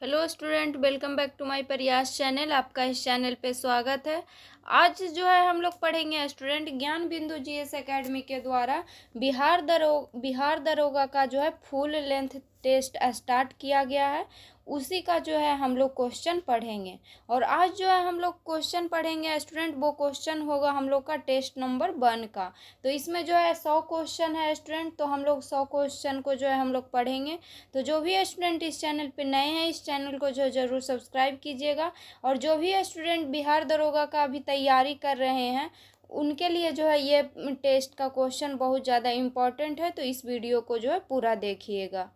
Hello student, welcome back to my Prayas channel. आपका इस channel पे स्वागत है। आज जो है हम लोग पढ़ेंगे स्टूडेंट ज्ञान बिंदु जीएस एकेडमी के द्वारा बिहार दरोगा का जो है फुल लेंथ टेस्ट स्टार्ट किया गया है। उसी का जो है हम लोग क्वेश्चन पढ़ेंगे। और आज जो है हम लोग क्वेश्चन पढ़ेंगे स्टूडेंट, वो क्वेश्चन होगा हम लोग का टेस्ट नंबर 1 का। तो इसमें जो है 100 क्वेश्चन है स्टूडेंट, तो हम लोग 100 क्वेश्चन को जो है हम लोग पढ़ेंगे। तो जो भी स्टूडेंट इस चैनल पे नए हैं, इस चैनल को जो ज़रूर सब्सक्राइब कीजिएगा। और जो भी स्टूडेंट बिहार दरोगा का अभी तैयारी कर रहे हैं, उनके लिए जो है ये टेस्ट का क्वेश्चन बहुत ज़्यादा इम्पोर्टेंट है। तो इस वीडियो को जो है पूरा देखिएगा।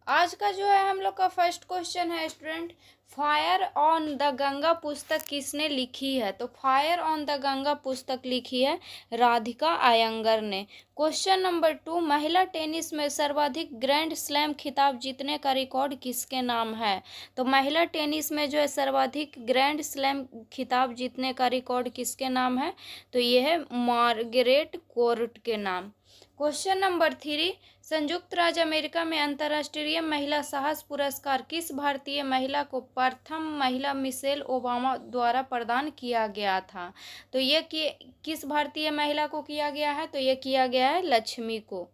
आज का जो है हम लोग का फर्स्ट क्वेश्चन है student, fire on the Ganga पुस्तक किसने लिखी है? तो फायर ऑन द गंगा पुस्तक लिखी है राधिका अयंगर ने। क्वेश्चन नंबर 2, महिला टेनिस में सर्वाधिक ग्रैंड स्लैम खिताब जीतने का रिकॉर्ड किसके नाम है? तो महिला टेनिस में जो है सर्वाधिक ग्रैंड स्लैम खिताब जीतने का रिकॉर्ड किसके नाम है? तो ये है मार्गरेट कोर्ट के नाम। क्वेश्चन नंबर 3, संयुक्त राज्य अमेरिका में अंतर्राष्ट्रीय महिला साहस पुरस्कार किस भारतीय महिला को प्रथम महिला मिशेल ओबामा द्वारा प्रदान किया गया था? तो ये किस भारतीय महिला को किया गया है? तो ये किया गया है लक्ष्मी को।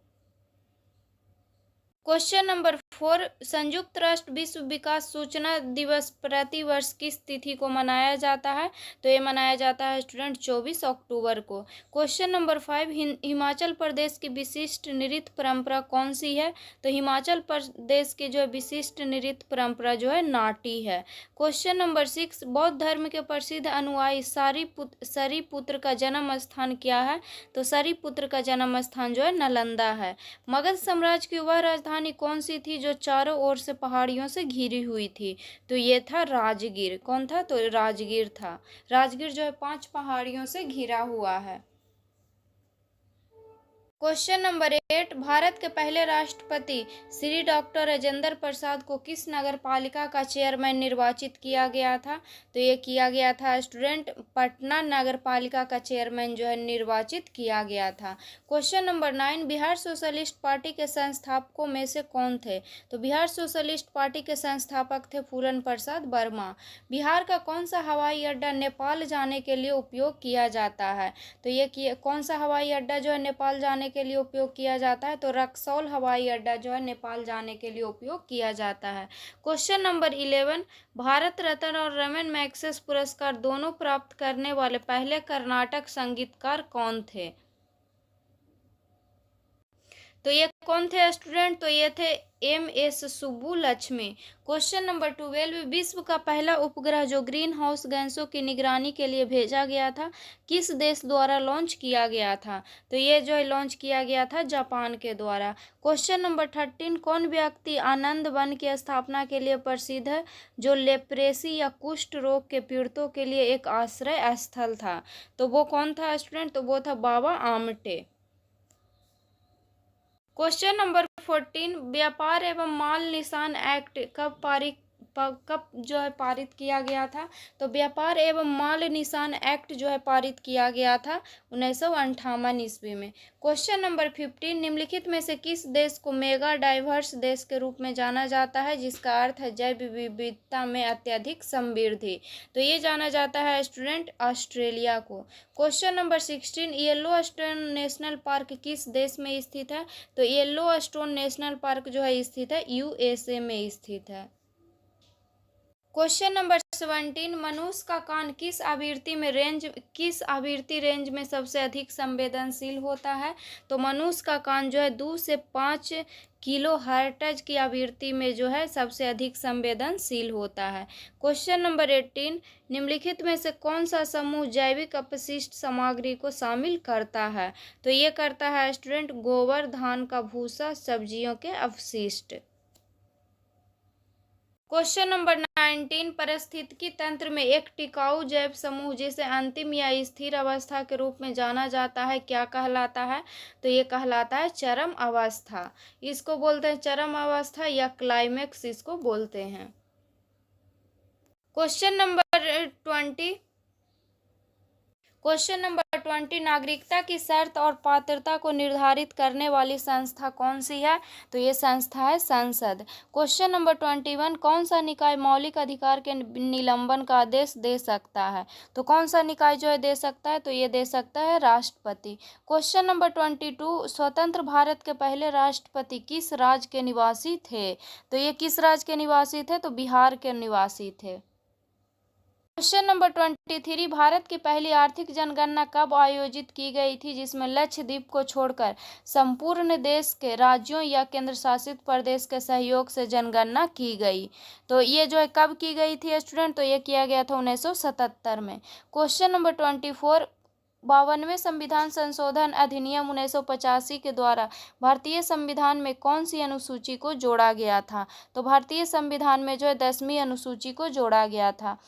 क्वेश्चन नंबर 4, संयुक्त राष्ट्र विश्व विकास सूचना दिवस प्रतिवर्ष किस तिथि को मनाया जाता है? तो ये मनाया जाता है स्टूडेंट 24 अक्टूबर को। क्वेश्चन नंबर 5, हिमाचल प्रदेश की विशिष्ट नृत्य परंपरा कौन सी है? तो हिमाचल प्रदेश की जो है विशिष्ट नृत्य परंपरा जो है नाटी है। क्वेश्चन नंबर 6, बौद्ध धर्म के प्रसिद्ध अनुयायी सरिपुत्र का जन्म स्थान क्या है? तो सरिपुत्र का जन्म स्थान जो है नालंदा है। मगध साम्राज्य की वह राजधानी कौन सी थी जो चारों ओर से पहाड़ियों से घिरी हुई थी? तो ये था राजगीर। कौन था? तो राजगीर था। राजगीर जो है 5 पहाड़ियों से घिरा हुआ है। क्वेश्चन नंबर 8, भारत के पहले राष्ट्रपति श्री डॉक्टर राजेंद्र प्रसाद को किस नगर पालिका का चेयरमैन निर्वाचित किया गया था? तो ये किया गया था स्टूडेंट पटना नगर पालिका का चेयरमैन जो है निर्वाचित किया गया था। Question number 9, Bihar socialist party के संस्थापकों में से कौन थे? तो बिहार सोशलिस्ट पार्टी के संस्थापक थे फूलन प्रसाद वर्मा। बिहार का कौन सा हवाई अड्डा नेपाल जाने के लिए उपयोग किया जाता है? तो ये कौन सा हवाई अड्डा जो है नेपाल जाने के लिए उपयोग किया जाता है? तो रक्सौल हवाई अड्डा जो है नेपाल जाने के लिए उपयोग किया जाता है। क्वेश्चन नंबर 11, भारत रत्न और रमन मैग्सेसे पुरस्कार दोनों प्राप्त करने वाले पहले कर्नाटक संगीतकार कौन थे? तो ये कौन थे स्टूडेंट? तो ये थे MS सुब्बुलक्ष्मी। क्वेश्चन नंबर 12, विश्व का पहला उपग्रह जो ग्रीन हाउस गैसों की निगरानी के लिए भेजा गया था किस देश द्वारा लॉन्च किया गया था? तो ये जो है लॉन्च किया गया था जापान के द्वारा। क्वेश्चन नंबर 13, कौन व्यक्ति आनंद वन की स्थापना के लिए प्रसिद्ध है जो लेप्रेसी या कुष्ठ रोग के पीड़ितों के लिए एक आश्रय स्थल था? तो वो कौन था स्टूडेंट? तो वो था बाबा आमटे। क्वेश्चन नंबर 14, व्यापार एवं माल निशान एक्ट कब जो है पारित किया गया था? तो व्यापार एवं माल निशान एक्ट जो है पारित किया गया था 1958 ईस्वी में। क्वेश्चन नंबर 15, निम्नलिखित में से किस देश को मेगा डाइवर्स देश के रूप में जाना जाता है जिसका अर्थ है जैव विविधता में अत्यधिक समृद्धि? तो ये जाना जाता है स्टूडेंट ऑस्ट्रेलिया को। Question number 16, Yellowstone national park किस देश में स्थित है? तो येलोस्टोन नेशनल पार्क जो है स्थित है USA में स्थित है। क्वेश्चन नंबर 17, मनुष्य का कान किस आवृत्ति रेंज में सबसे अधिक संवेदनशील होता है? तो मनुष्य का कान जो है 2 से 5 किलो हर्ट्ज की आवृत्ति में जो है सबसे अधिक संवेदनशील होता है। क्वेश्चन नंबर 18, निम्नलिखित में से कौन सा समूह जैविक अपशिष्ट सामग्री को शामिल करता है? तो ये करता है स्टूडेंट गोबर, धान का भूसा, सब्जियों के अवशिष्ट। क्वेश्चन नंबर 19, पारिस्थितिकी तंत्र में एक टिकाऊ जैव समूह जिसे अंतिम या स्थिर अवस्था के रूप में जाना जाता है क्या कहलाता है? तो ये कहलाता है चरम अवस्था। इसको बोलते हैं चरम अवस्था या क्लाइमेक्स इसको बोलते हैं। क्वेश्चन नंबर 20, क्वेश्चन नंबर 20, नागरिकता की शर्त और पात्रता को निर्धारित करने वाली संस्था कौन सी है? तो ये संस्था है संसद। क्वेश्चन नंबर 21, कौन सा निकाय मौलिक अधिकार के निलंबन का आदेश दे सकता है? तो कौन सा निकाय जो है दे सकता है? तो ये दे सकता है राष्ट्रपति। क्वेश्चन नंबर 22, स्वतंत्र भारत के पहले राष्ट्रपति किस राज्य के निवासी थे? तो ये किस राज्य के निवासी थे? तो बिहार के निवासी थे। क्वेश्चन नंबर 23, भारत की पहली आर्थिक जनगणना कब आयोजित की गई थी, जिसमें लक्षद्वीप को छोड़कर संपूर्ण देश के राज्यों या केंद्र शासित प्रदेश के सहयोग से जनगणना की गई? तो ये जो है कब की गई थी स्टूडेंट? तो ये किया गया था 1977 में। क्वेश्चन नंबर 24, 52वें संविधान संशोधन अधिनियम 1985 के द्वारा भारतीय संविधान में कौन सी अनुसूची को जोड़ा गया था? तो भारतीय संविधान में जो है 10वीं अनुसूची को जोड़ा गया था।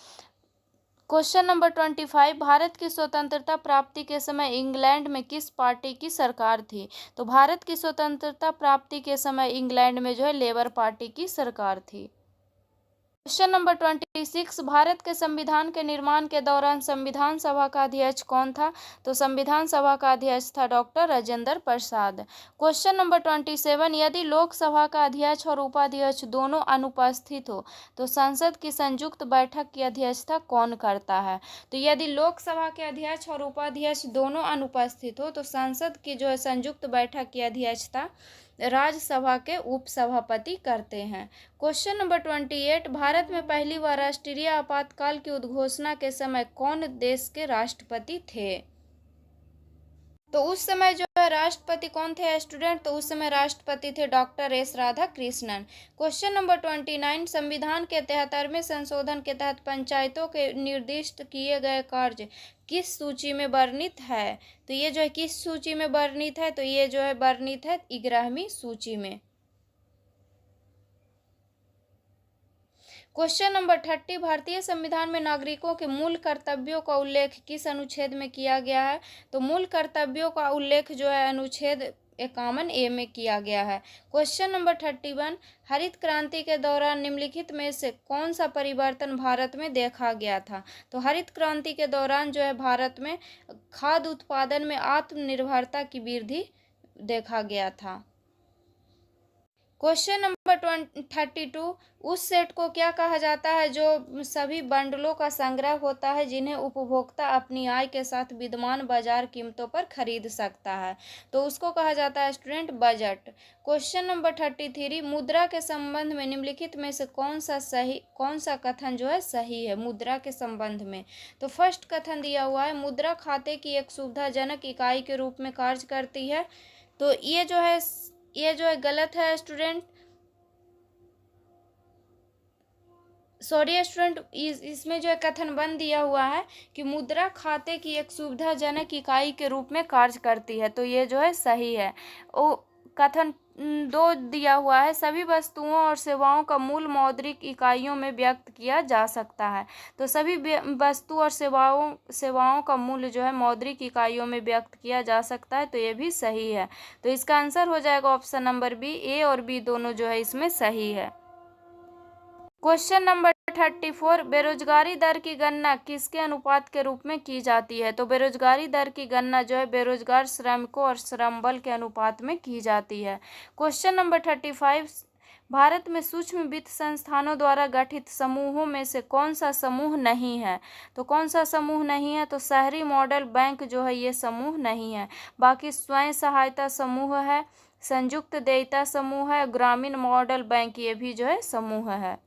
क्वेश्चन नंबर 25, भारत की स्वतंत्रता प्राप्ति के समय इंग्लैंड में किस पार्टी की सरकार थी? तो भारत की स्वतंत्रता प्राप्ति के समय इंग्लैंड में जो है लेबर पार्टी की सरकार थी। क्वेश्चन नंबर 26, भारत के संविधान के निर्माण के दौरान संविधान सभा का अध्यक्ष कौन था? तो संविधान सभा का अध्यक्ष था doctor Rajendra Prasad. Question number 27, यदि लोकसभा का अध्यक्ष और उपाध्यक्ष दोनों अनुपस्थित हो तो संसद की संयुक्त बैठक की अध्यक्षता कौन करता है? तो यदि लोकसभा के अध्यक्ष और उपाध्यक्ष दोनों अनुपस्थित हो तो संसद की जो है संयुक्त बैठक की अध्यक्षता राज्यसभा के उपसभापति करते हैं। क्वेश्चन नंबर 28, भारत में पहली बार राष्ट्रीय आपातकाल की उद्घोषणा के समय कौन देश के राष्ट्रपति थे? तो उस समय जो है राष्ट्रपति कौन थे स्टूडेंट? तो उस समय राष्ट्रपति थे doctor S Radhakrishnan. Question number 29, संविधान के 73वें संशोधन के तहत पंचायतों के निर्दिष्ट किए गए कार्य किस सूची में वर्णित है? तो ये जो है किस सूची में वर्णित है? तो ये जो है वर्णित है 11वीं सूची में। क्वेश्चन नंबर 30, भारतीय संविधान में नागरिकों के मूल कर्तव्यों का उल्लेख किस अनुच्छेद में किया गया है? तो मूल कर्तव्यों का उल्लेख जो है अनुच्छेद 51A में किया गया है। क्वेश्चन नंबर 31, हरित क्रांति के दौरान निम्नलिखित में से कौन सा परिवर्तन भारत में देखा गया था? तो हरित क्रांति के दौरान जो है भारत में खाद्य उत्पादन में आत्मनिर्भरता की वृद्धि देखा गया था। क्वेश्चन नंबर 32, उस सेट को क्या कहा जाता है जो सभी बंडलों का संग्रह होता है जिन्हें उपभोक्ता अपनी आय के साथ विद्यमान बाजार कीमतों पर खरीद सकता है? तो उसको कहा जाता है स्टूडेंट बजट। क्वेश्चन नंबर 33, मुद्रा के संबंध में निम्नलिखित में से कौन सा कथन जो है सही है मुद्रा के संबंध में? तो फर्स्ट कथन दिया हुआ है, मुद्रा खाते की एक सुविधाजनक इकाई के रूप में कार्य करती है। तो ये जो है गलत है स्टूडेंट। सॉरी स्टूडेंट, इसमें जो है कथन बन दिया हुआ है कि मुद्रा खाते की एक सुविधाजनक इकाई के रूप में कार्य करती है। तो ये जो है सही है। कथन 2 दिया हुआ है, सभी वस्तुओं और सेवाओं का मूल मौद्रिक इकाइयों में व्यक्त किया जा सकता है। तो सभी वस्तु और सेवाओं का मूल्य जो है मौद्रिक इकाइयों में व्यक्त किया जा सकता है। तो ये भी सही है। तो इसका आंसर हो जाएगा ऑप्शन नंबर बी। ए और बी दोनों जो है इसमें सही है। क्वेश्चन नंबर 34, बेरोजगारी दर की गणना किसके अनुपात के रूप में की जाती है? तो बेरोजगारी दर की गणना जो है बेरोजगार श्रमिकों और श्रम बल के अनुपात में की जाती है। क्वेश्चन नंबर 35, भारत में सूक्ष्म वित्त संस्थानों द्वारा गठित समूहों में से कौन सा समूह नहीं है? तो कौन सा समूह नहीं है? तो शहरी मॉडल बैंक जो है ये समूह नहीं है। बाकी स्वयं सहायता समूह है, संयुक्त देयता समूह है, ग्रामीण मॉडल बैंक ये भी जो है समूह है।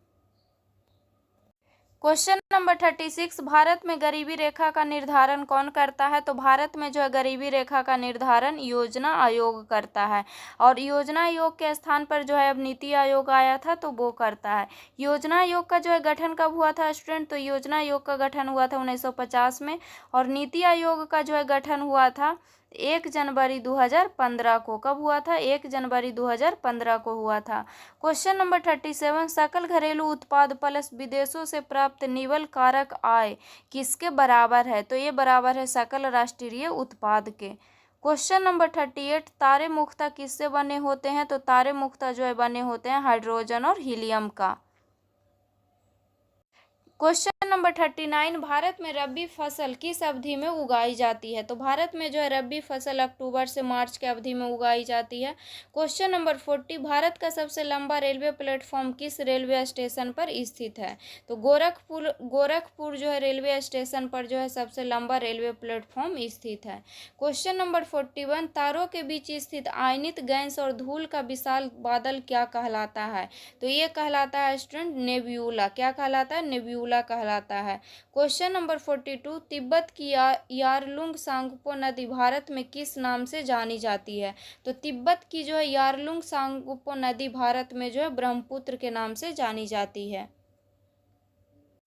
क्वेश्चन नंबर 36, भारत में गरीबी रेखा का निर्धारण कौन करता है? तो भारत में जो है गरीबी रेखा का निर्धारण योजना आयोग करता है। और योजना आयोग के स्थान पर जो है अब नीति आयोग आया था तो वो करता है। योजना आयोग का जो है गठन कब हुआ था स्टूडेंट? तो योजना आयोग का गठन हुआ था 1950 में। और नीति आयोग का जो है गठन हुआ था 1 जनवरी 2015 को। कब हुआ था? 1 जनवरी 2015 को हुआ था। क्वेश्चन नंबर 37, सकल घरेलू उत्पाद प्लस विदेशों से प्राप्त निवल कारक आय किसके बराबर है? तो ये बराबर है सकल राष्ट्रीय उत्पाद के। क्वेश्चन नंबर 38, तारे मुख्यतः किससे बने होते हैं? तो तारे मुख्यतः जो है बने होते हैं हाइड्रोजन और हीलियम का। क्वेश्चन नंबर 39, भारत में रबी फसल किस अवधि में उगाई जाती है? तो भारत में जो है रबी फसल अक्टूबर से मार्च के अवधि में उगाई जाती है। क्वेश्चन नंबर 40, भारत का सबसे लंबा रेलवे प्लेटफॉर्म किस रेलवे स्टेशन पर स्थित है? तो गोरखपुर जो है रेलवे स्टेशन पर जो है सबसे लंबा रेलवे प्लेटफॉर्म स्थित है। क्वेश्चन नंबर 41, तारों के बीच स्थित आयनित गैस और धूल का विशाल बादल क्या कहलाता है? तो ये कहलाता है स्टूडेंट नेब्यूला। क्या कहलाता है? नेब्यूला कहलाता है। क्वेश्चन नंबर 42, तिब्बत की यारलुंग सांगपो नदी भारत में किस नाम से जानी जाती है? तो तिब्बत की जो है यारलुंग सांगपो नदी भारत में जो है ब्रह्मपुत्र के नाम से जानी जाती है।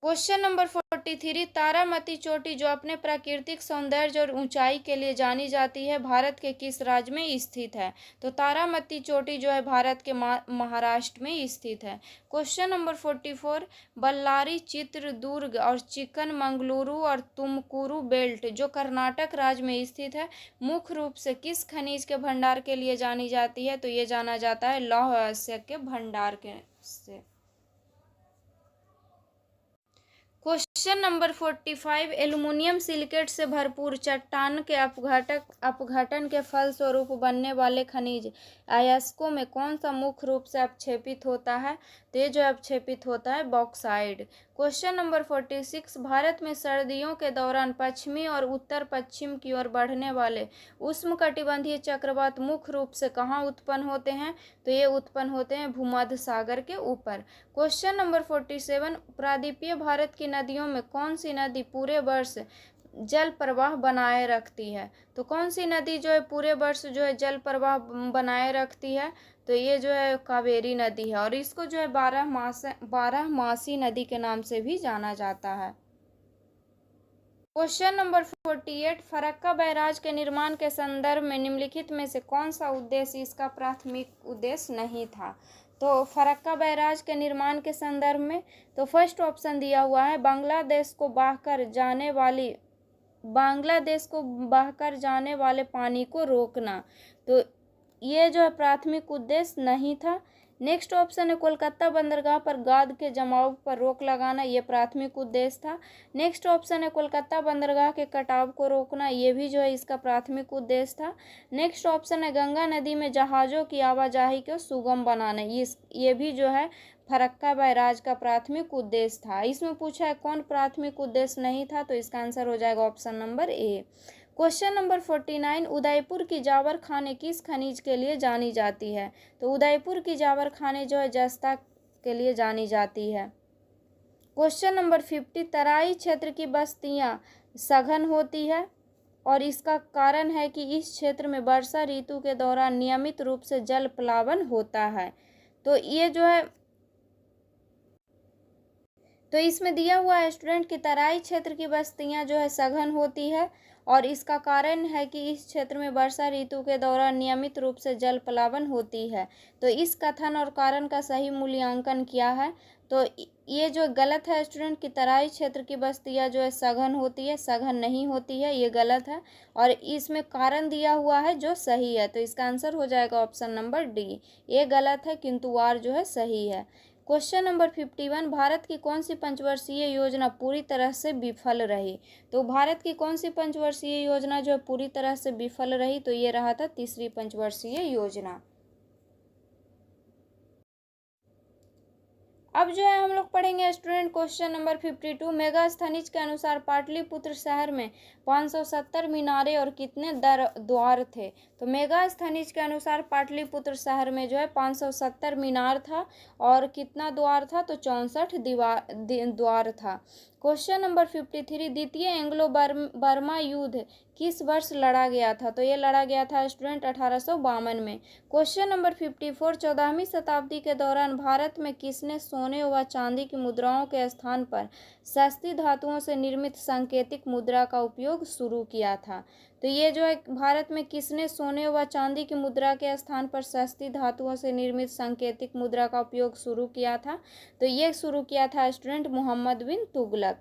क्वेश्चन नंबर 43, तारामती चोटी जो अपने प्राकृतिक सौंदर्य और ऊंचाई के लिए जानी जाती है भारत के किस राज्य में स्थित है? तो तारामती चोटी जो है भारत के महाराष्ट्र में स्थित है। क्वेश्चन नंबर 44, बल्लारी, चित्रदुर्ग और चिक्कमंगलुरु और तुमकुरु बेल्ट जो कर्नाटक राज्य में स्थित है मुख्य रूप से किस खनिज के भंडार के लिए जानी जाती है? तो ये जाना जाता है लौह अयस्क के भंडार के से। क्वेश्चन नंबर 45, एल्युमिनियम सिलिकेट से भरपूर चट्टान के अपघटन के फलस्वरूप बनने वाले खनिज अयस्कों में कौन सा मुख्य रूप से अपक्षेपित होता है? तो ये जो अपक्षेपित होता है बॉक्साइड। क्वेश्चन नंबर 46, भारत में सर्दियों के दौरान पश्चिमी और उत्तर पश्चिम की ओर बढ़ने वाले उष्णकटिबंधीय चक्रवात मुख्य रूप से कहाँ उत्पन्न होते हैं? तो ये उत्पन्न होते हैं भूमध्य सागर के ऊपर। क्वेश्चन नंबर 47, प्रायद्वीपीय भारत की नदियों में कौन सी नदी पूरे वर्ष जल प्रवाह बनाए रखती है? तो कौन सी नदी जो है पूरे वर्ष जो है जल प्रवाह बनाए रखती है? तो ये जो है कावेरी नदी है और इसको जो है 12 मासी नदी के नाम से भी जाना जाता है। क्वेश्चन नंबर 48, फरक्का बैराज के निर्माण के संदर्भ में निम्नलिखित में से कौन सा उद्देश्य इसका प्राथमिक उद्देश्य नहीं था? तो फरक्का बैराज के निर्माण के संदर्भ में तो फर्स्ट ऑप्शन दिया हुआ है बांग्लादेश को बहकर जाने वाले पानी को रोकना। तो ये जो है प्राथमिक उद्देश्य नहीं था। नेक्स्ट ऑप्शन है कोलकाता बंदरगाह पर गाद के जमाव पर रोक लगाना, ये प्राथमिक उद्देश्य था। नेक्स्ट ऑप्शन है कोलकाता बंदरगाह के कटाव को रोकना, ये भी जो है इसका प्राथमिक उद्देश्य था। नेक्स्ट ऑप्शन है गंगा नदी में जहाज़ों की आवाजाही को सुगम बनाना, ये भी जो है फरक्का बैराज का प्राथमिक उद्देश्य था। इसमें पूछा है कौन प्राथमिक उद्देश्य नहीं था, तो इसका आंसर हो जाएगा option number A. Question number 49, Udaipur की जावर खाने किस खनिज के लिए जानी जाती है? तो उदयपुर की जावर खाने जो है जस्ता के लिए जानी जाती है। क्वेश्चन नंबर 50, तराई क्षेत्र की बस्तियां सघन होती है और इसका कारण है कि इस क्षेत्र में वर्षा ऋतु के दौरान नियमित रूप से जल प्लावन होता है। तो ये जो है तो इसमें दिया हुआ है स्टूडेंट की तराई क्षेत्र की बस्तियां जो है सघन होती है और इसका कारण है कि इस क्षेत्र में वर्षा ऋतु के दौरान नियमित रूप से जल प्लावन होती है। तो इस कथन और कारण का सही मूल्यांकन किया है। तो ये जो गलत है स्टूडेंट की तराई क्षेत्र की बस्तियां जो है सघन होती है, सघन नहीं होती है, ये गलत है। और इसमें कारण दिया हुआ है जो सही है, तो इसका आंसर हो जाएगा ऑप्शन नंबर डी। ये गलत है किंतु वार जो है सही है। क्वेश्चन नंबर 51, भारत की कौन सी पंचवर्षीय योजना पूरी तरह से विफल रही? तो भारत की कौन सी पंचवर्षीय योजना जो पूरी तरह से विफल रही? तो ये रहा था तीसरी पंचवर्षीय योजना। अब जो है हम लोग पढ़ेंगे स्टूडेंट क्वेश्चन नंबर 52, मेगास्थनीज के अनुसार पाटलिपुत्र शहर में 570 मीनारे और कितने द्वार थे? तो मेगास्थनीज के अनुसार पाटलिपुत्र शहर में जो है 570 मीनार था और कितना द्वार था? तो 64 द्वार था। क्वेश्चन नंबर 53, द्वितीय एंग्लो बर्मा युद्ध किस वर्ष लड़ा गया था? तो ये लड़ा गया था स्टूडेंट 1852 में। क्वेश्चन नंबर 54, 14वीं शताब्दी के दौरान भारत में किसने सोने व चांदी की मुद्राओं के स्थान पर सस्ती धातुओं से निर्मित सांकेतिक मुद्रा का उपयोग शुरू किया था? तो ये जो है भारत में किसने सोने व चांदी की मुद्रा के स्थान पर सस्ती धातुओं से निर्मित सांकेतिक मुद्रा का उपयोग शुरू किया था? तो ये शुरू किया था स्टूडेंट मोहम्मद बिन तुगलक।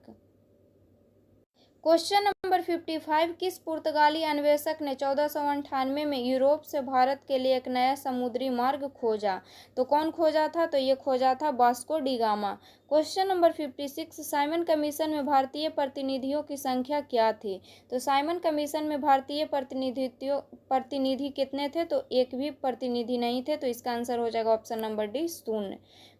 क्वेश्चन नंबर नंबर 55, किस पुर्तगाली अन्वेषक ने 1498 में यूरोप से भारत के लिए एक नया समुद्री मार्ग खोजा? तो कौन खोजा था? तो ये खोजा था Vasco D gamma. Question number 56, Simon commission में भारतीय प्रतिनिधियों की संख्या क्या थी? तो साइमन कमीशन में भारतीय प्रतिनिधि कितने थे? तो एक भी प्रतिनिधि नहीं थे, तो इसका आंसर हो जाएगा ऑप्शन नंबर डी, शून्य।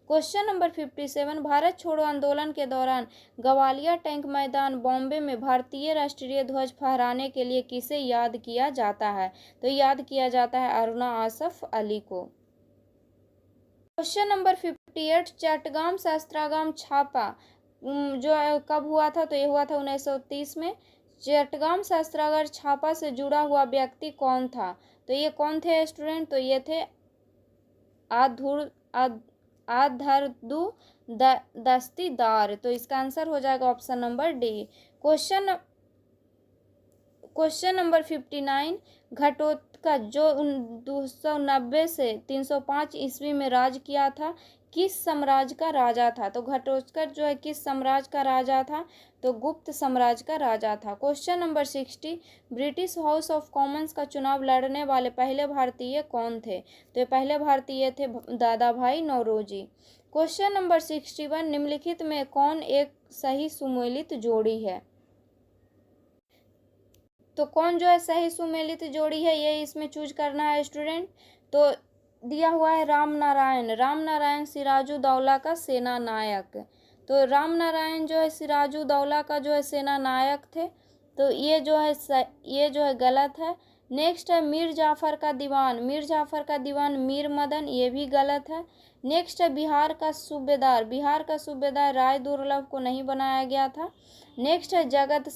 क्वेश्चन नंबर 57, भारत छोड़ो आंदोलन के दौरान गवालिया टैंक मैदान बॉम्बे में भारतीय राष्ट्रीय ध्वज फहराने के लिए किसे याद किया जाता है? तो याद किया जाता है अरुणा आसफ अली को। क्वेश्चन नंबर 58, चट्टगाम शस्त्रागाम छापा जो कब हुआ था? तो ये हुआ था 1930 में। चट्टगाम शस्त्रागार छापा से जुड़ा हुआ व्यक्ति कौन था? तो ये कौन थे स्टूडेंट? तो ये थे आधरदू दस्तीदार। तो इसका आंसर हो जाएगा option number D. Question number 59, Ghatotkacha जो 290 से 305 ईस्वी में राज किया था, किस साम्राज्य का राजा था? तो घटोत्कच जो है किस साम्राज्य का राजा था? तो गुप्त साम्राज्य का राजा था। Question number 60, British house of Commons का चुनाव लड़ने वाले पहले भारतीय कौन थे? तो ये पहले भारतीय थे दादा भाई नौरोजी। क्वेश्चन नंबर 61, निम्नलिखित में कौन एक सही सुमेलित जोड़ी है? तो कौन जो है सही सुमेलित जोड़ी है, ये इसमें चूज करना है स्टूडेंट। तो दिया हुआ है राम नारायण सिराजुद्दौला का सेना नायक। तो राम नारायण जो है सिराजुद्दौला का जो है सेना नायक थे, तो ये जो है गलत है। नेक्स्ट है मीर जाफर का दीवान मीर मदन, ये भी गलत है। नेक्स्ट है बिहार का सूबेदार राय दुर्लभ को नहीं बनाया गया था। नेक्स्ट है जगत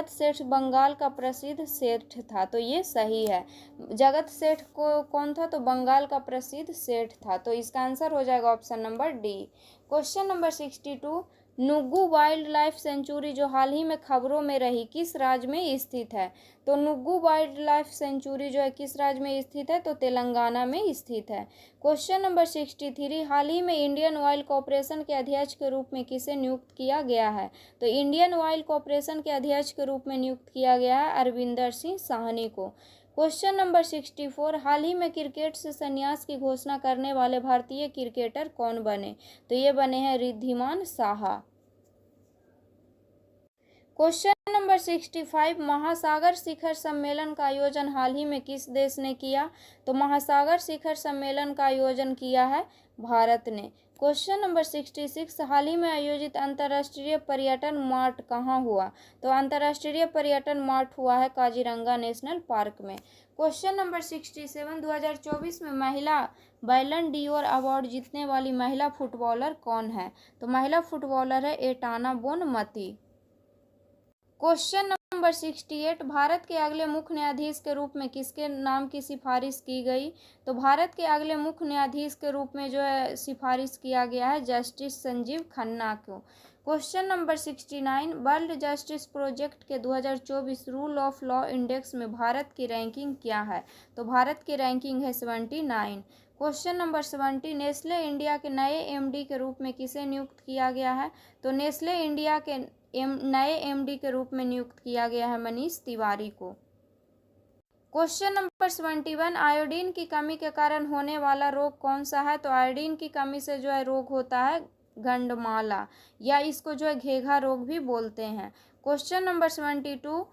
सेठ बंगाल का प्रसिद्ध सेठ था, तो ये सही है। जगत सेठ को कौन था? तो बंगाल का प्रसिद्ध सेठ था, तो इसका आंसर हो जाएगा option number D. Question number 62, Nuggu wild life sanctuary जो हाल ही में खबरों में रही किस राज्य में स्थित है? तो नुग्गू वाइल्ड लाइफ सेंचुरी जो है किस राज्य में स्थित है? तो तेलंगाना में स्थित है। क्वेश्चन नंबर 63, हाल ही में इंडियन ऑयल कॉरपोरेशन के अध्यक्ष के रूप में किसे नियुक्त किया गया है? तो इंडियन ऑयल कॉरपोरेशन के अध्यक्ष के रूप में नियुक्त किया गया है अरविंदर सिंह साहनी को। क्वेश्चन नंबर 64, हाल ही में क्रिकेट से संन्यास की घोषणा करने वाले भारतीय क्रिकेटर कौन बने? तो ये बने हैं रिद्धिमान साहा। क्वेश्चन नंबर 65, महासागर शिखर सम्मेलन का आयोजन हाल ही में किस देश ने किया? तो महासागर शिखर सम्मेलन का आयोजन किया है भारत ने। क्वेश्चन नंबर 66, हाल ही में आयोजित अंतर्राष्ट्रीय पर्यटन मार्ट कहाँ हुआ? तो अंतर्राष्ट्रीय पर्यटन मार्ट हुआ है काजीरंगा नेशनल पार्क में। क्वेश्चन नंबर 67, 2024 में महिला बैलन डीओर अवार्ड जीतने वाली महिला फुटबॉलर कौन है? तो महिला फुटबॉलर है एटाना बोनमती। क्वेश्चन नंबर 68, भारत के अगले मुख्य न्यायाधीश के रूप में किसके नाम की सिफारिश की गई? तो भारत के अगले मुख्य न्यायाधीश के रूप में जो है सिफारिश किया गया है जस्टिस संजीव खन्ना को। Question number 69, world justice project के 2024 रूल ऑफ लॉ इंडेक्स में भारत की रैंकिंग क्या है? तो भारत की रैंकिंग है 79। क्वेश्चन नंबर 70, नेस्ले इंडिया के नए एमडी के रूप में किसे नियुक्त किया गया है? तो नेस्ले इंडिया के नए एमडी के रूप में नियुक्त किया गया है मनीष तिवारी को। क्वेश्चन नंबर 71, आयोडीन की कमी के कारण होने वाला रोग कौन सा है? तो आयोडीन की कमी से जो है रोग होता है गंडमाला, या इसको जो है घेघा रोग भी बोलते हैं। क्वेश्चन नंबर 72,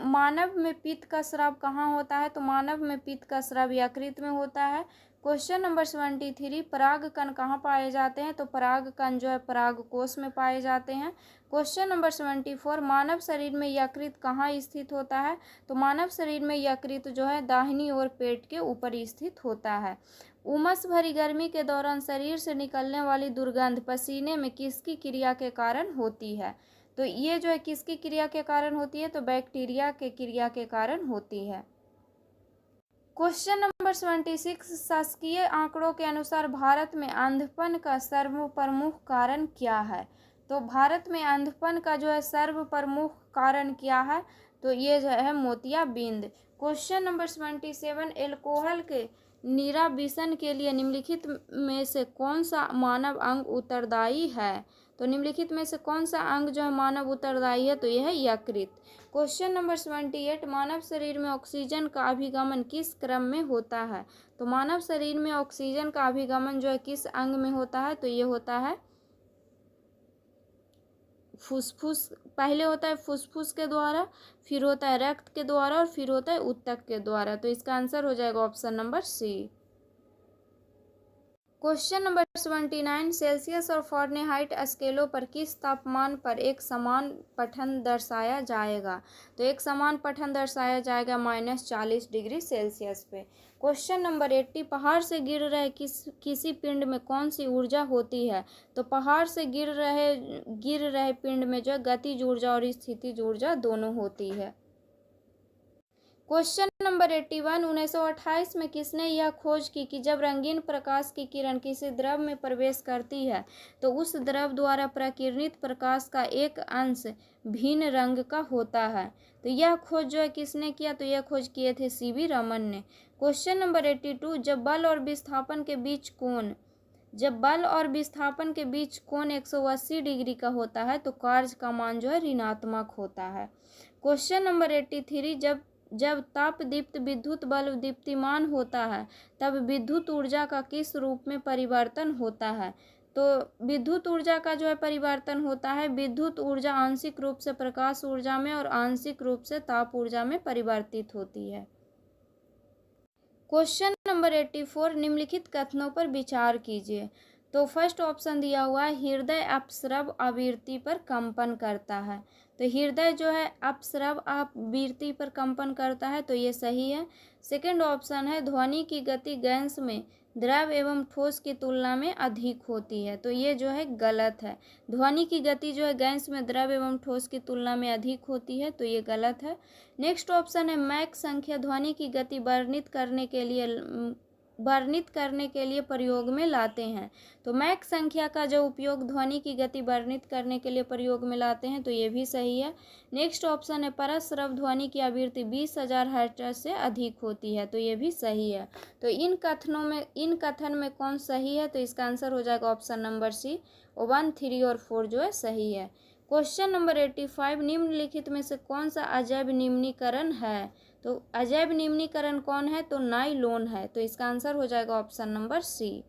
मानव में पित्त का स्राव कहाँ होता है? तो मानव में पित्त का स्राव यकृत में होता है। क्वेश्चन नंबर 73, पराग कण कहाँ पाए जाते हैं? तो पराग कण जो है पराग कोश में पाए जाते हैं। क्वेश्चन नंबर 74, मानव शरीर में यकृत कहाँ स्थित होता है? तो मानव शरीर में यकृत जो है दाहिनी ओर पेट के ऊपर स्थित होता है। उमस भरी गर्मी के दौरान शरीर से निकलने वाली दुर्गंध पसीने में किसकी क्रिया के कारण होती है? तो ये जो है किसकी क्रिया के कारण होती है? तो बैक्टीरिया के क्रिया के कारण होती है। क्वेश्चन नंबर 76, शासकीय आंकड़ों के अनुसार भारत में अंधपन का सर्वप्रमुख कारण क्या है? तो भारत में अंधपन का जो है सर्वप्रमुख कारण क्या है? तो ये जो है मोतियाबिंद। क्वेश्चन नंबर 77, एल्कोहल के निराभिसन के लिए निम्नलिखित में से कौन सा मानव अंग उत्तरदायी है? तो निम्नलिखित में से कौन सा अंग जो है मानव उत्तरदायी है? तो यह है यकृत। क्वेश्चन नंबर 78, मानव शरीर में ऑक्सीजन का अभिगमन किस क्रम में होता है? तो मानव शरीर में ऑक्सीजन का अभिगमन जो है किस अंग में होता है? तो ये होता है फुसफुस। पहले होता है फुसफुस के द्वारा, फिर होता है रक्त के द्वारा और फिर होता है ऊतक के द्वारा। तो इसका आंसर हो जाएगा option number C. Question number 79, Celsius और फ़ारेनहाइट स्केलों पर किस तापमान पर एक समान पठन दर्शाया जाएगा? तो एक समान पठन दर्शाया जाएगा -40 डिग्री सेल्सियस पे। क्वेश्चन नंबर 80, पहाड़ से गिर रहे किसी पिंड में कौन सी ऊर्जा होती है? तो पहाड़ से गिर रहे पिंड में जो गतिज ऊर्जा और स्थितिज ऊर्जा दोनों होती है। क्वेश्चन नंबर 81, 1928 में किसने यह खोज की कि जब रंगीन प्रकाश की किरण किसी द्रव में प्रवेश करती है तो उस द्रव द्वारा प्रकीर्णित प्रकाश का एक अंश भिन्न रंग का होता है? तो यह खोज जो है किसने किया? तो यह खोज किए थे सीवी रमन ने। क्वेश्चन नंबर 82, जब बल और विस्थापन के बीच कोण 180 डिग्री का होता है तो कार्य का मान जो है ऋणात्मक होता है। क्वेश्चन नंबर 83, जब ताप दीप्त विद्युत बल्ब दीप्तिमान होता है तब विद्युत ऊर्जा का किस रूप में परिवर्तन होता है? तो विद्युत ऊर्जा का जो है परिवर्तन होता है, विद्युत ऊर्जा आंशिक रूप से प्रकाश ऊर्जा में और आंशिक रूप से ताप ऊर्जा में परिवर्तित होती है। क्वेश्चन नंबर 84, निम्नलिखित कथनों पर विचार कीजिए। तो फर्स्ट ऑप्शन दिया हुआ है, हृदय अपस्रव आवृत्ति पर कंपन करता है। तो हृदय जो है अपस्रव आवृत्ति पर कंपन करता है, तो ये सही है। सेकंड ऑप्शन है, ध्वनि की गति गैस में द्रव एवं ठोस की तुलना में अधिक होती है। तो ये जो है गलत है। ध्वनि की गति जो है गैस में द्रव एवं ठोस की तुलना में अधिक होती है, तो ये गलत है। नेक्स्ट ऑप्शन है, मैक संख्या ध्वनि की गति वर्णित करने के लिए प्रयोग में लाते हैं। तो मैक संख्या का जो उपयोग ध्वनि की गति वर्णित करने के लिए प्रयोग में लाते हैं, तो ये भी सही है। नेक्स्ट ऑप्शन है, परस्रव ध्वनि की आवृत्ति 20,000 हर्ट्ज से अधिक होती है, तो ये भी सही है। तो इन कथन में कौन सही है? तो इसका आंसर हो जाएगा ऑप्शन नंबर सी। 1, 3 और 4 जो है सही है। क्वेश्चन नंबर 85, निम्नलिखित में से कौन सा अजैव निम्नीकरण है? तो अजैव निम्नीकरण कौन है? तो नाइलोन है। तो इसका आंसर हो जाएगा option number C.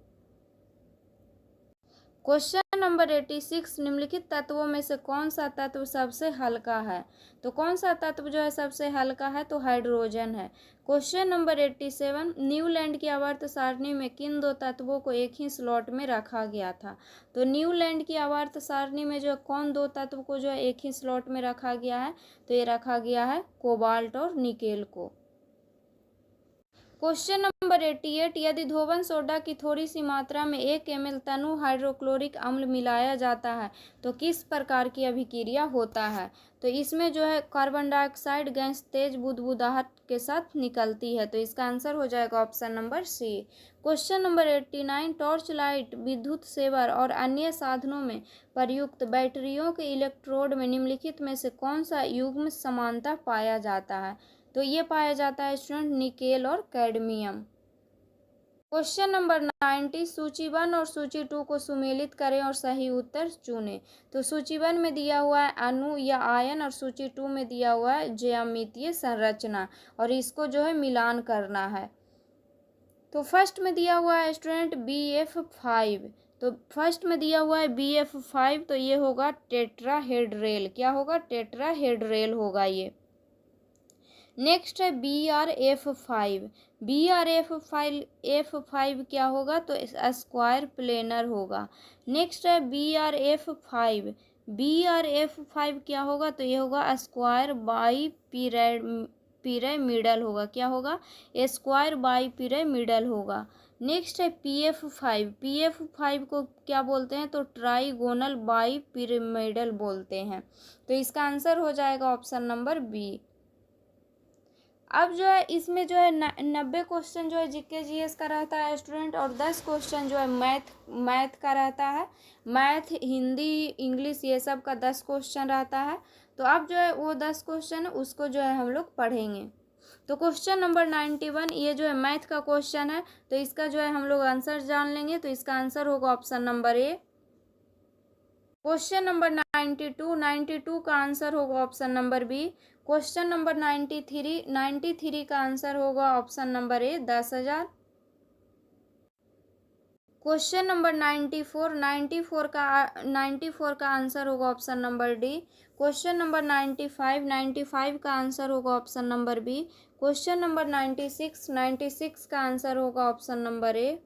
Question number 86, निम्नलिखित तत्वों में से कौन सा तत्व सबसे हल्का है? तो कौन सा तत्व जो है सबसे हल्का है? तो हाइड्रोजन है। क्वेश्चन नंबर 87, न्यूलैंड की आवर्त सारणी में किन दो तत्वों को एक ही स्लॉट में रखा गया था? तो न्यूलैंड की आवर्त सारणी में जो कौन दो तत्व को जो है एक ही स्लॉट में रखा गया है? तो ये रखा गया है कोबाल्ट और निकेल को। क्वेश्चन नंबर 88, यदि धोवन सोडा की थोड़ी सी मात्रा में 1 ml तनु हाइड्रोक्लोरिक अम्ल मिलाया जाता है तो किस प्रकार की अभिक्रिया होता है? तो इसमें जो है कार्बन डाइऑक्साइड गैस तेज बुदबुदाहट के साथ निकलती है। तो इसका आंसर हो जाएगा option number C. Question number 89, torch light, विद्युत सेवर और अन्य साधनों में प्रयुक्त बैटरियों के इलेक्ट्रोड में निम्नलिखित में से कौन सा युग्म समानता पाया जाता है? तो ये पाया जाता है स्टूडेंट निकेल और कैडमियम। क्वेश्चन नंबर 90, सूची 1 और सूची 2 को सुमेलित करें और सही उत्तर चुनें। तो सूची 1 में दिया हुआ है अणु या आयन और सूची 2 में दिया हुआ है ज्यामितीय संरचना, और इसको जो है मिलान करना है। तो फर्स्ट में दिया हुआ है स्टूडेंट BF5। तो फर्स्ट में दिया हुआ है BF5, तो ये होगा टेट्राहेड्रेल। क्या होगा? टेट्राहेड्रेल होगा ये। नेक्स्ट है BRF5। BRF5 क्या होगा? तो स्क्वायर प्लेनर होगा। नेक्स्ट है BRF5। BRF5 क्या होगा? तो ये होगा स्क्वायर बाई पिरामिडल होगा। क्या होगा? स्क्वायर बाई पिरामिडल होगा। नेक्स्ट है PF5। PF5 को क्या बोलते हैं? तो ट्राइगोनल बाई पिरामिडल बोलते हैं। तो इसका आंसर हो जाएगा ऑप्शन नंबर बी। अब जो है इसमें जो है 90 क्वेश्चन जो है जीके जीएस का रहता है स्टूडेंट, और 10 क्वेश्चन जो है मैथ का रहता है। मैथ, हिंदी, इंग्लिश ये सब का 10 क्वेश्चन रहता है। तो अब जो है वो 10 क्वेश्चन उसको जो है हम लोग पढ़ेंगे। तो क्वेश्चन नंबर 91 ये जो है मैथ का क्वेश्चन है, तो इसका जो है हम लोग आंसर जान लेंगे। तो इसका आंसर होगा option number A. Question number 92 का आंसर होगा option number B. Question number 93 का आंसर होगा option number A 10,000। Question number 94 का आंसर होगा option number D. Question number 95 का आंसर होगा option number B. Question number 96 का आंसर होगा option number A.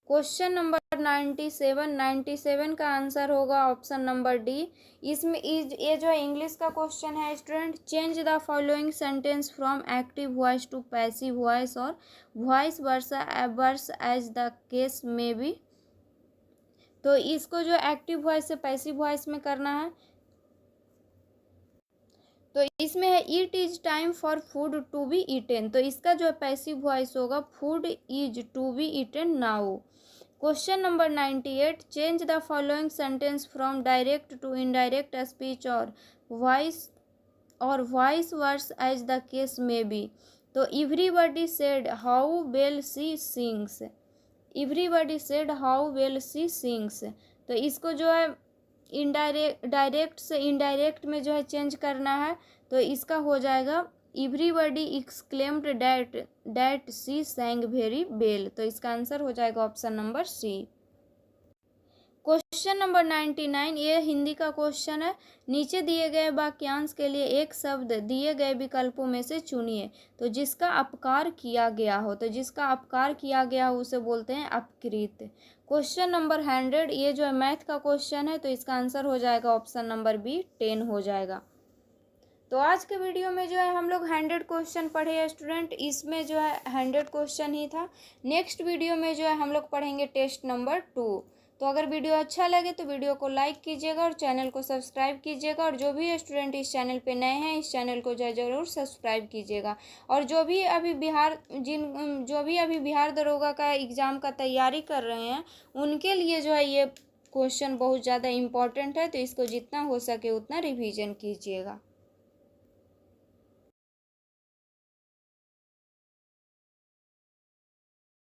Question number 97 का आंसर होगा ऑप्शन नंबर डी। इसमें ये जो इंग्लिश का क्वेश्चन है student, change the following sentence from active voice to passive voice और voice versa as the case may be. तो इसको जो एक्टिव वॉइस से पैसिव वॉइस में करना है। तो इसमें है it is time for food to be eaten, तो इसका जो है पैसिव वॉइस होगा food is to be eaten now. Question number 98, change the following sentence from direct to indirect speech और voice versa as the case may be. तो everybody said how well C sings, everybody said how well C sings. तो इसको जो है direct से indirect में जो है चेंज करना है। तो इसका हो जाएगा everybody exclaimed that C sang very well. तो इसका आंसर हो जाएगा option number C. Question number 99 ये हिंदी का क्वेश्चन है। नीचे दिए गए वाक्यांश के लिए एक शब्द दिए गए विकल्पों में से चुनिए। तो जिसका अपकार किया गया हो, तो जिसका अपकार किया गया हो उसे बोलते हैं अपकृत। क्वेश्चन नंबर 100 ये जो है मैथ का क्वेश्चन है, तो इसका आंसर हो जाएगा ऑप्शन नंबर बी 10 हो जाएगा। तो आज के वीडियो में जो है हम लोग 100 क्वेश्चन पढ़े हैं स्टूडेंट, इसमें जो है 100 क्वेश्चन ही था। नेक्स्ट वीडियो में जो है हम लोग पढ़ेंगे टेस्ट नंबर 2। तो अगर वीडियो अच्छा लगे तो वीडियो को लाइक कीजिएगा और चैनल को सब्सक्राइब कीजिएगा। और जो भी स्टूडेंट इस चैनल पे नए हैं इस चैनल को ज़रूर सब्सक्राइब कीजिएगा। और जो भी अभी बिहार दरोगा का एग्ज़ाम का तैयारी कर रहे हैं उनके लिए जो है ये क्वेश्चन बहुत ज़्यादा इम्पोर्टेंट है, तो इसको जितना हो सके उतना रिवीजन कीजिएगा।